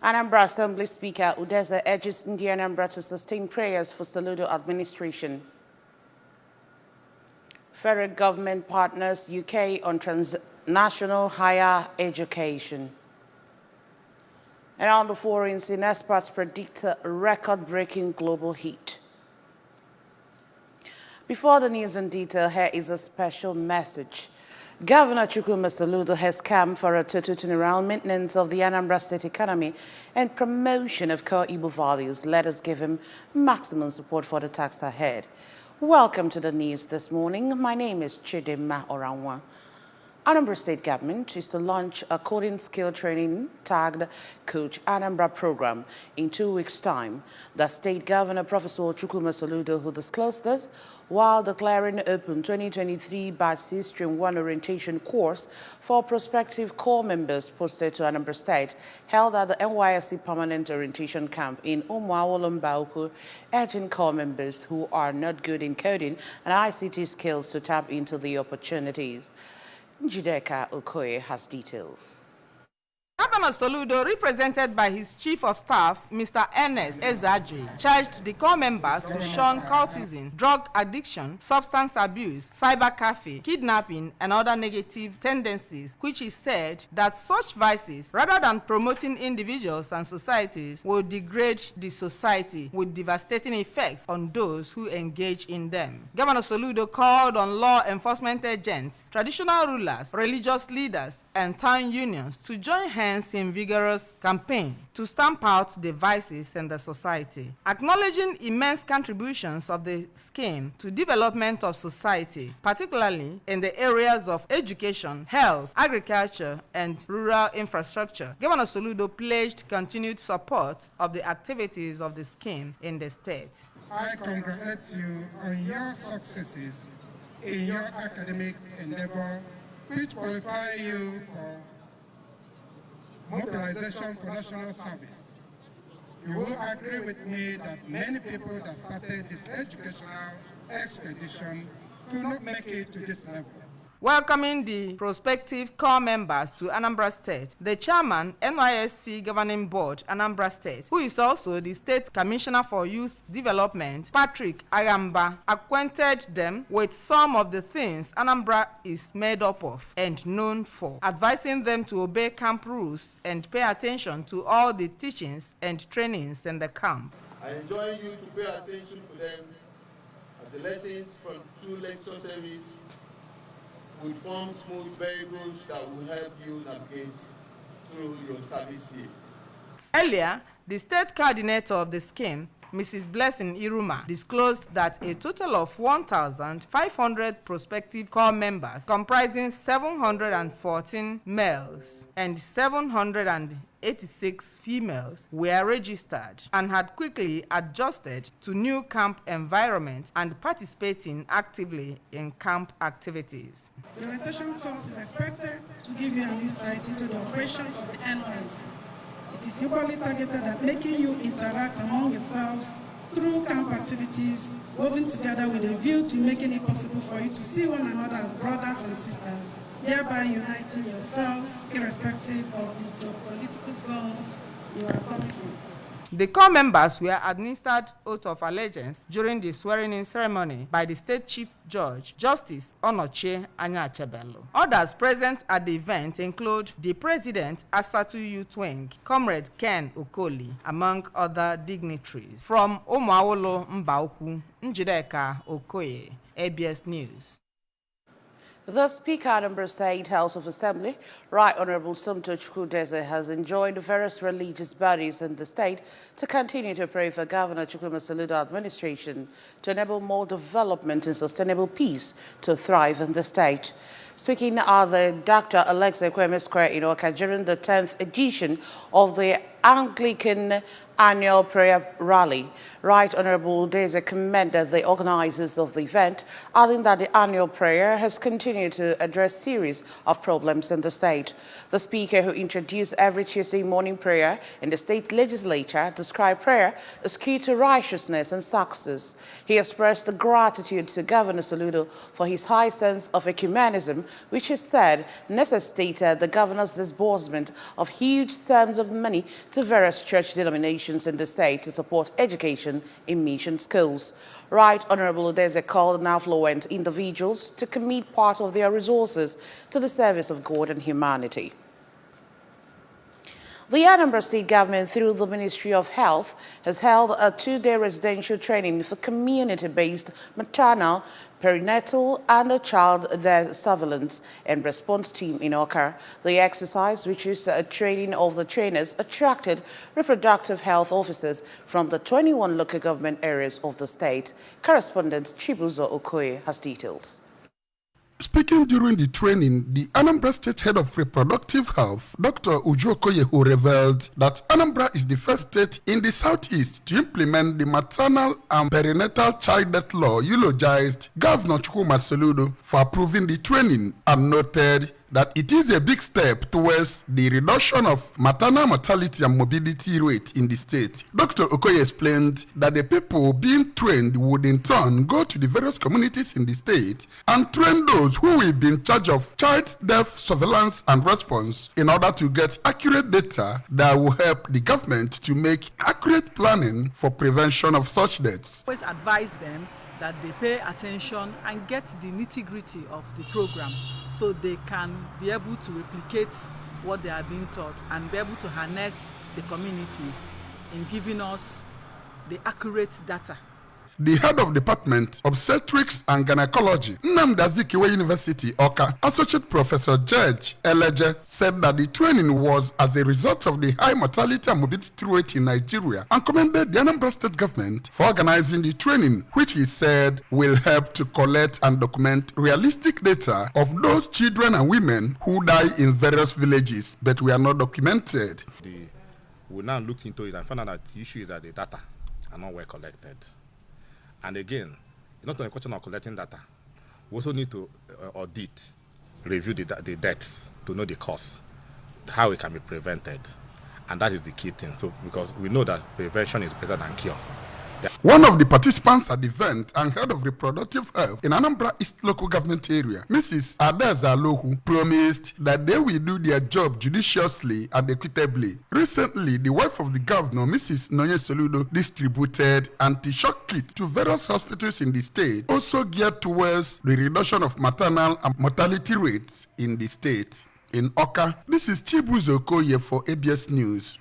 Anambra Assembly Speaker Udeze urges India Anambra to sustain prayers for Soludo administration. Federal government partners UK on transnational higher education. And on the foreign scene, experts predict a record-breaking global heat. Before the news in detail, here is a special message. Governor Chukwuma Soludo has come for a total turnaround maintenance of the Anambra State economy and promotion of core Igbo values. Let us give him maximum support for the task ahead. Welcome to the news this morning. My name is Chidima Oranwa. Anambra State Government is to launch a coding skill training tagged Coach Anambra program in 2 weeks' time. The State Governor, Professor Chukwuma Soludo, who disclosed this while declaring open 2023 Batch C Stream 1 orientation course for prospective corps members posted to Anambra State, held at the NYSC Permanent Orientation Camp in Umuawolo, urging corps members who are not good in coding and ICT skills to tap into the opportunities. Njideka Okoye has details. Governor Soludo, represented by his Chief of Staff, Mr. Ernest Ezaji, charged the corps members to shun cultism, drug addiction, substance abuse, cyber cafe, kidnapping, and other negative tendencies, which he said that such vices, rather than promoting individuals and societies, will degrade the society with devastating effects on those who engage in them. Governor Soludo called on law enforcement agents, traditional rulers, religious leaders, and town unions to join hands in vigorous campaign to stamp out the vices in the society. Acknowledging immense contributions of the scheme to development of society, particularly in the areas of education, health, agriculture, and rural infrastructure, Governor Soludo pledged continued support of the activities of the scheme in the state. I congratulate you on your successes in your academic endeavor, which qualify you for mobilization for national service. You will agree with me that many people that started this educational expedition could not make it to this level. Welcoming the prospective corps members to Anambra State, the chairman, NYSC Governing Board, Anambra State, who is also the State Commissioner for Youth Development, Patrick Ayamba, acquainted them with some of the things Anambra is made up of and known for, advising them to obey camp rules and pay attention to all the teachings and trainings in the camp. I enjoin you to pay attention to them as the lessons from 2 lecture series will form smooth vehicles that will help you navigate through your service year. Earlier, the state coordinator of the scheme, Mrs. Blessing Iruma, disclosed that a total of 1,500 prospective corps members, comprising 714 males and 786 females, were registered and had quickly adjusted to new camp environment and participating actively in camp activities. The orientation course is expected to give you an insight into the operations of the NYSC. It is equally targeted at making you interact among yourselves through camp activities, woven together with a view to making it possible for you to see one another as brothers and sisters, thereby uniting yourselves irrespective of the geopolitical zones you are coming from. The corps members were administered oath of allegiance during the swearing-in ceremony by the State Chief Judge, Justice Onochie Anyachebelu. Others present at the event include the President, Asatu Utweng, Comrade Ken Okoli, among other dignitaries. From Umuawolo Mbauku, Njideka Okoye, ABS News. The Speaker of Anambra State House of Assembly, Right Honorable Somto Chukwudeze, has enjoined various religious bodies in the state to continue to pray for Governor Chukwuma Soludo administration to enable more development and sustainable peace to thrive in the state. Speaking at the Dr. Alexa Kweme Square in Oka during the 10th edition of the Anglican Annual Prayer Rally, Right Honorable Udeze commended the organizers of the event, adding that the annual prayer has continued to address series of problems in the state. The speaker, who introduced every Tuesday morning prayer in the state legislature, described prayer as key to righteousness and success. He expressed gratitude to Governor Soludo for his high sense of ecumenism, which he said necessitated the governor's disbursement of huge sums of money to various church denominations in the state to support education in mission schools. Right Honorable Udeze called on affluent individuals to commit part of their resources to the service of God and humanity. The Anambra State government, through the Ministry of Health, has held a 2-day residential training for community-based maternal, perinatal, and child death surveillance and response team in Oka. The exercise, which is a training of the trainers, attracted reproductive health officers from the 21 local government areas of the state. Correspondent Chibuzo Okoye has details. Speaking during the training, the Anambra State Head of Reproductive Health, Dr. Uju Okoye, revealed that Anambra is the first state in the southeast to implement the maternal and perinatal child death law, eulogized Governor Chukwuma Soludo for approving the training, and noted that it is a big step towards the reduction of maternal mortality and morbidity rate in the state. Dr. Okoye explained that the people being trained would in turn go to the various communities in the state and train those who will be in charge of child death surveillance and response in order to get accurate data that will help the government to make accurate planning for prevention of such deaths. Always advise them that they pay attention and get the nitty-gritty of the program so they can be able to replicate what they are being taught and be able to harness the communities in giving us the accurate data. The head of Department Obstetrics and Gynecology, Nnamdi Azikiwe University, Oka, Associate Professor George Eleje, said that the training was as a result of the high mortality and morbidity rate in Nigeria, and commended the Anambra State government for organizing the training, which he said will help to collect and document realistic data of those children and women who die in various villages but were not documented. We now looked into it and found out that the issue is that the data are not well collected. And again, it's not only a question of collecting data. We also need to audit, review the deaths to know the cause, how it can be prevented. And that is the key thing. So, because we know that prevention is better than cure. One of the participants at the event and head of reproductive health in Anambra East local government area, Mrs. Adeza Alohu, promised that they will do their job judiciously and equitably. Recently, the wife of the governor, Mrs. Nonye Soludo, distributed anti-shock kits to various hospitals in the state, also geared towards the reduction of maternal and mortality rates in the state. In Oka, this is Chibuzo Okoye for ABS News.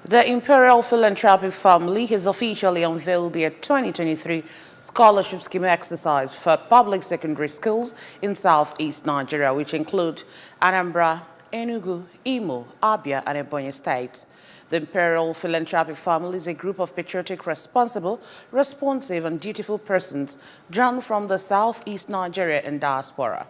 The Imperial Philanthropic Family has officially unveiled their 2023 scholarship scheme exercise for public secondary schools in Southeast Nigeria, which include Anambra, Enugu, Imo, Abia, and Ebonyi states. The Imperial Philanthropic Family is a group of patriotic, responsible, responsive, and dutiful persons drawn from the Southeast Nigeria and diaspora.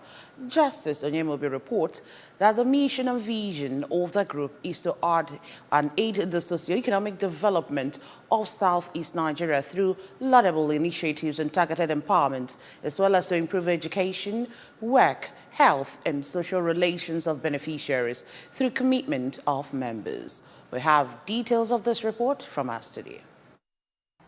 Justice Onyemobi reports that the mission and vision of the group is to add and aid the socio-economic development of Southeast Nigeria through laudable initiatives and targeted empowerment, as well as to improve education, work, health, and social relations of beneficiaries through commitment of members. We have details of this report from our studio.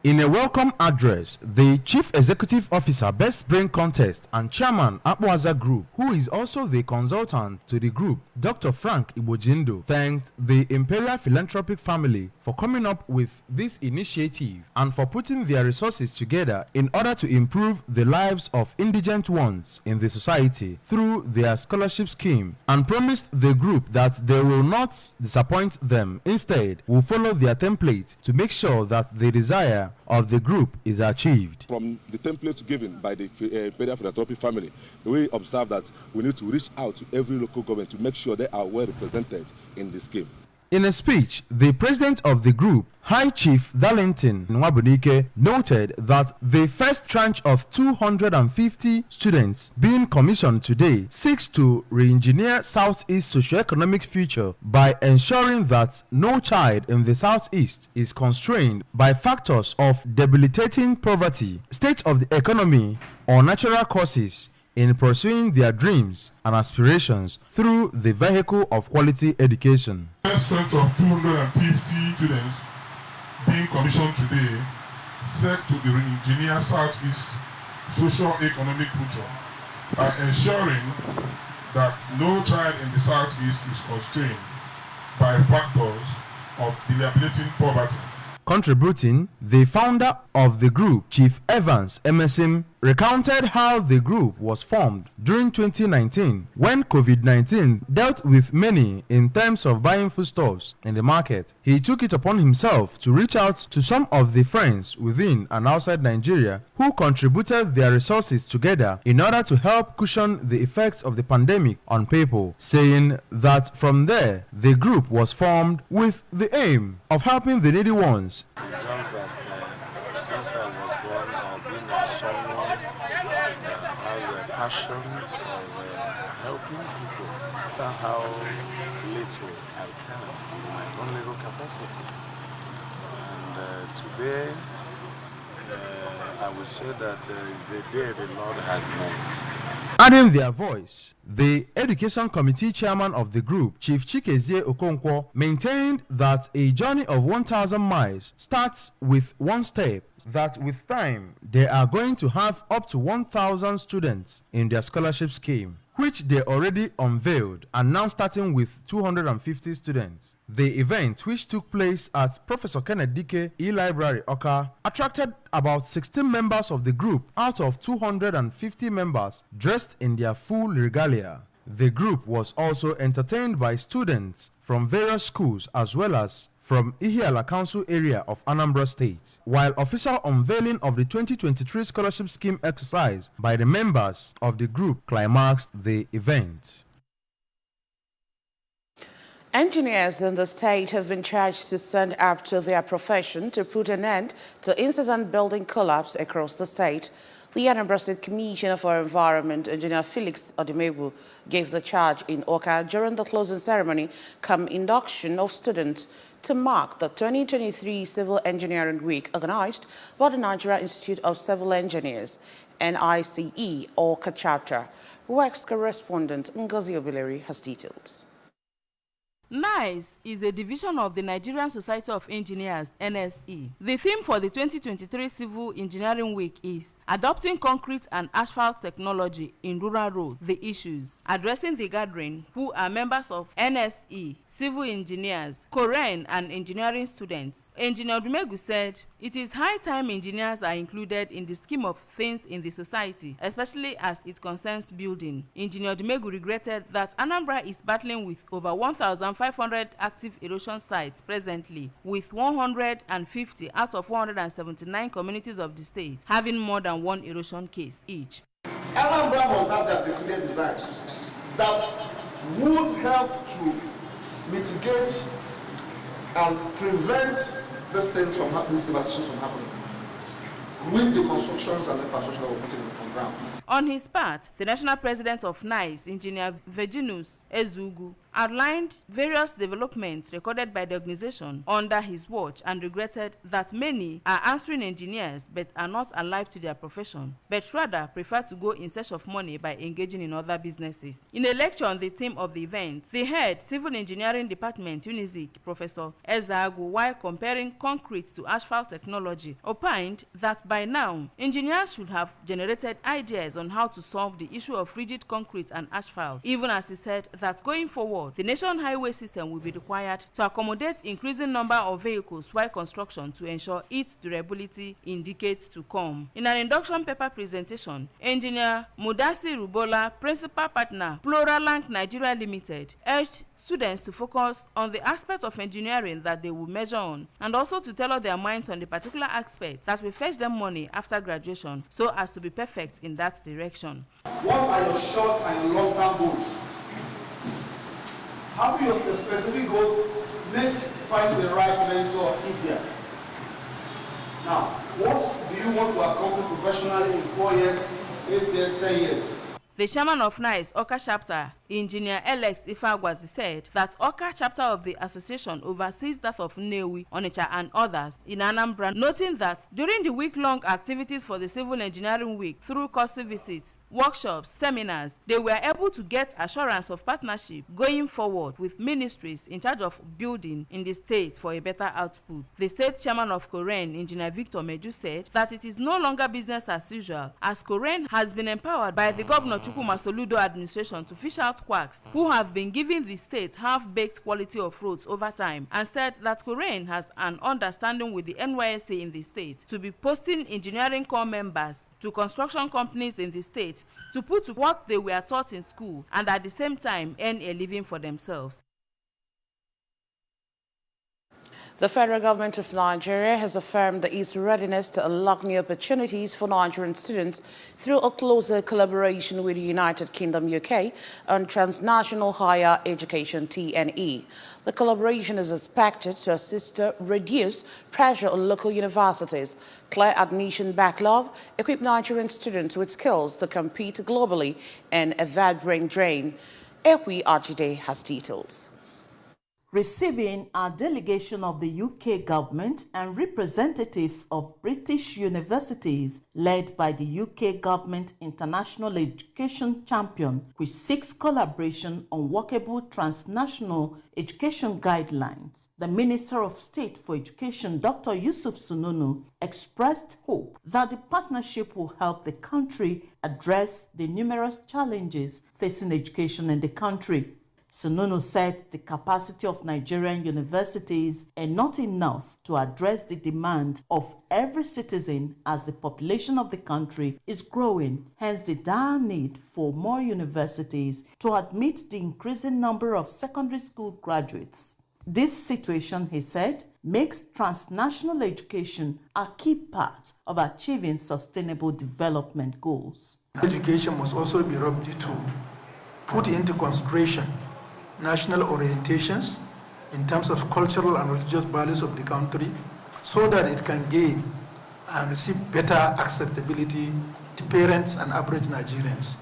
In a welcome address, the Chief Executive Officer, Best Brain Contest, and Chairman, Akwaza Group, who is also the consultant to the group, Dr. Frank Ibojindo, thanked the Imperial Philanthropic Family for coming up with this initiative and for putting their resources together in order to improve the lives of indigent ones in the society through their scholarship scheme, and promised the group that they will not disappoint them. Instead, will follow their template to make sure that the desire of the group is achieved. From the template given by the Imperial Philanthropic Family, we observe that we need to reach out to every local government to make sure they are well represented in the scheme. In a speech, the president of the group, High Chief Darlington Nwabunike, noted that the first tranche of 250 students being commissioned today seeks to re-engineer Southeast socio-economic future by ensuring that no child in the Southeast is constrained by factors of debilitating poverty, state of the economy, or natural causes in pursuing their dreams and aspirations through the vehicle of quality education. First tranche of 250 students being commissioned today set to re-engineer Southeast socio-economic future by ensuring that no child in the Southeast is constrained by factors of debilitating poverty. Contributing, the founder of the group, Chief Evans Emerson, recounted how the group was formed during 2019 when COVID-19 dealt with many in terms of buying foodstuffs in the market. He took it upon himself to reach out to some of the friends within and outside Nigeria who contributed their resources together in order to help cushion the effects of the pandemic on people, saying that from there the group was formed with the aim of helping the needy ones. It's just that since I was born, I've been someone that has a passion of helping people, no matter how little I can in my own little capacity. And today, I would say that is the day the Lord has made. Adding their voice, the Education Committee chairman of the group, Chief Chikezie Okonkwo, maintained that a journey of 1,000 miles starts with one step, that with time they are going to have up to 1,000 students in their scholarship scheme, which they already unveiled and now starting with 250 students. The event, which took place at Professor Kenneth Dike E-Library, Oka, attracted about 16 members of the group out of 250 members dressed in their full regalia. The group was also entertained by students from various schools as well as from Ihiala Council area of Anambra State, while official unveiling of the 2023 scholarship scheme exercise by the members of the group climaxed the event. Engineers in the state have been charged to stand up to their profession to put an end to incessant building collapse across the state. The Anambra State Commissioner for Environment, Engineer Felix Odimegwu, gave the charge in Oka during the closing ceremony come induction of students to mark the 2023 Civil Engineering Week organized by the Nigeria Institute of Civil Engineers, NICE, Oka chapter. WEX correspondent Ngozi Obileri has details. NICE is a division of the Nigerian Society of Engineers, NSE. The theme for the 2023 Civil Engineering Week is Adopting Concrete and Asphalt Technology in Rural Roads, the Issues. Addressing the gathering, who are members of NSE, civil engineers, Korean and engineering students, Engineer Odumegwu said, "It is high time engineers are included in the scheme of things in the society, especially as it concerns building." Engineer Odumegwu regretted that Anambra is battling with over 1,500 active erosion sites presently, with 150 out of 179 communities of the state having more than one erosion case each. Anambra must have their peculiar designs that would help to mitigate and prevent these things from these devastations from happening with the constructions and infrastructure that we're putting on ground. On his part, the national president of NICE, Engineer Virginus Ezugu, outlined various developments recorded by the organization under his watch and regretted that many are answering engineers but are not alive to their profession, but rather prefer to go in search of money by engaging in other businesses. In a lecture on the theme of the event, the head Civil Engineering Department, UNIZIC, Professor Ezagu, while comparing concrete to asphalt technology, opined that by now, engineers should have generated ideas on how to solve the issue of rigid concrete and asphalt, even as he said that going forward, the nation highway system will be required to accommodate increasing number of vehicles while construction to ensure its durability in decades to come. In an induction paper presentation, Engineer Mudasi Rubola, principal partner, Pluralank Nigeria Limited, urged students to focus on the aspect of engineering that they will measure on, and also to tailor their minds on the particular aspect that will fetch them money after graduation, so as to be perfect in that direction. What are your short and your long-term goals? Having your specific goals makes finding the right mentor easier. Now, what do you want to accomplish professionally in 4 years, 8 years, 10 years? The chairman of NICE, Oka chapter, Engineer Alex Ifagwazi, said that Oka chapter of the association oversees that of Nnewi, Onitsha and others in Anambra, noting that during the week-long activities for the Civil Engineering Week through course visits, workshops, seminars, they were able to get assurance of partnership going forward with ministries in charge of building in the state for a better output. The state chairman of Koren, Engineer Victor Meju, said that it is no longer business as usual, as Koren has been empowered by the Governor Chukwuma Soludo administration to fish out out quacks who have been giving the state half-baked quality of roads over time, and said that Kuren has an understanding with the NYSC in the state to be posting engineering corps members to construction companies in the state to put what they were taught in school and at the same time earn a living for themselves. The federal government of Nigeria has affirmed its readiness to unlock new opportunities for Nigerian students through a closer collaboration with the United Kingdom UK on transnational higher education (TNE). The collaboration is expected to assist to reduce pressure on local universities, clear admission backlog, equip Nigerian students with skills to compete globally, and avert brain drain. Ekwi Ajide has details. Receiving a delegation of the UK government and representatives of British universities led by the UK government international education champion, which seeks collaboration on workable transnational education guidelines. The Minister of State for Education, Dr. Yusuf Sununu, expressed hope that the partnership will help the country address the numerous challenges facing education in the country. Sununu said the capacity of Nigerian universities are not enough to address the demand of every citizen as the population of the country is growing, hence the dire need for more universities to admit the increasing number of secondary school graduates. This situation, he said, makes transnational education a key part of achieving sustainable development goals. Education must also be ready to put into consideration national orientations in terms of cultural and religious values of the country so that it can gain and receive better acceptability to parents and average Nigerians.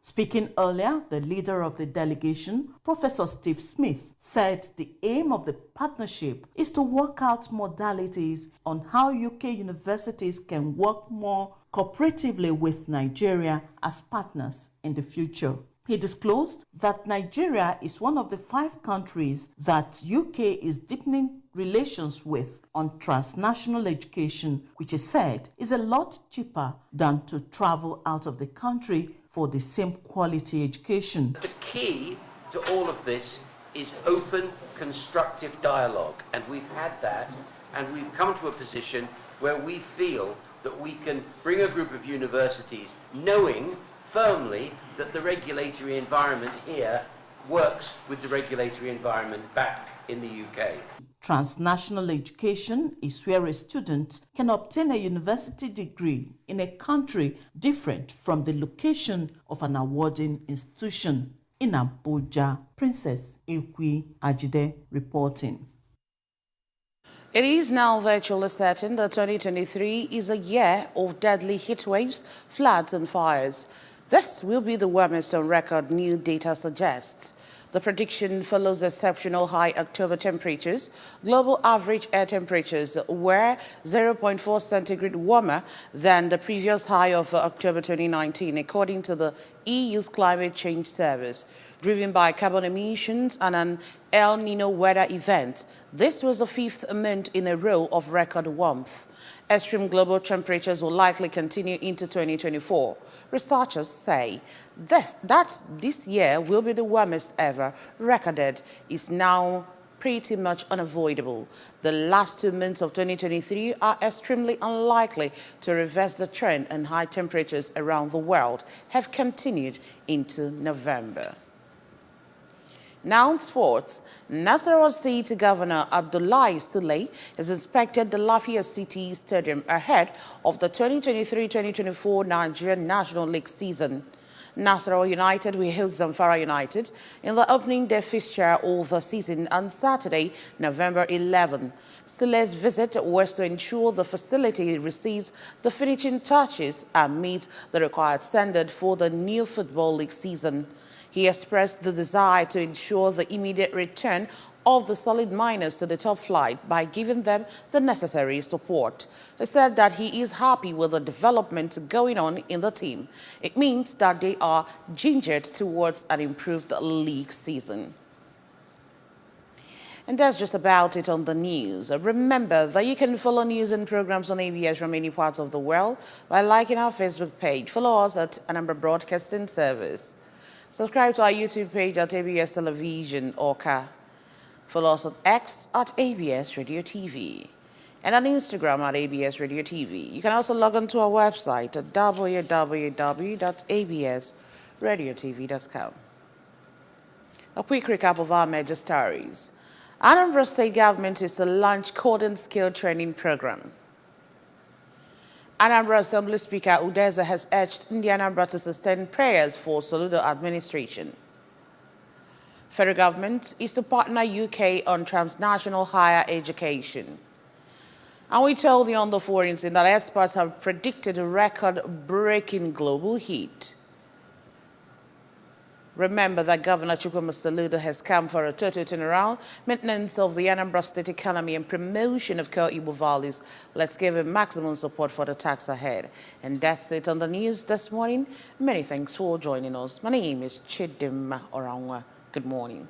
Speaking earlier, the leader of the delegation, Professor Steve Smith, said the aim of the partnership is to work out modalities on how UK universities can work more cooperatively with Nigeria as partners in the future. He disclosed that Nigeria is one of the 5 countries that UK is deepening relations with on transnational education, which he said is a lot cheaper than to travel out of the country for the same quality education. The key to all of this is open, constructive dialogue, and we've had that, and we've come to a position where we feel that we can bring a group of universities knowing firmly that the regulatory environment here works with the regulatory environment back in the UK. Transnational education is where a student can obtain a university degree in a country different from the location of an awarding institution. In Abuja, Princess Ekwi Ajide reporting. It is now virtually certain that 2023 is a year of deadly heat waves, floods and fires. This will be the warmest on record, new data suggests. The prediction follows exceptional high October temperatures. Global average air temperatures were 0.4 centigrade warmer than the previous high of October 2019, according to the EU's Climate Change Service. Driven by carbon emissions and an El Nino weather event, this was the 5th month in a row of record warmth. Extreme global temperatures will likely continue into 2024. Researchers say that this year will be the warmest ever recorded is now pretty much unavoidable. The last 2 months of 2023 are extremely unlikely to reverse the trend, and high temperatures around the world have continued into November. Now in sports, Nasarawa State Governor Abdullahi Sule has inspected the Lafayette City Stadium ahead of the 2023-2024 Nigerian National League season. Nasarawa United will host Zamfara United in the opening day fixture of the season on Saturday, November 11. Sule's visit was to ensure the facility receives the finishing touches and meets the required standard for the new Football League season. He expressed the desire to ensure the immediate return of the solid miners to the top flight by giving them the necessary support. He said that he is happy with the development going on in the team. It means that they are gingered towards an improved league season. And that's just about it on the news. Remember that you can follow news and programs on ABS from many parts of the world by liking our Facebook page. Follow us at Anambra Broadcasting Service. Subscribe to our YouTube page at ABS Television Orca. Follow us on X at ABS Radio TV and on Instagram at ABS Radio TV. You can also log on to our website at www.absradiotv.com. A quick recap of our major stories. Anambra State Government is to launch coding skill training program. Anambra Assembly Speaker Udeza has urged the Anambra to sustain prayers for Soludo administration. Federal government is to partner UK on transnational higher education. And we told you on the foreign scene that experts have predicted a record-breaking global heat. Remember that Governor Chukwuma Soludo has come for a total turnaround, maintenance of the Anambra State economy and promotion of core Igbo values. Let's give him maximum support for the tax ahead. And that's it on the news this morning. Many thanks for joining us. My name is Chidima Orangwa. Good morning.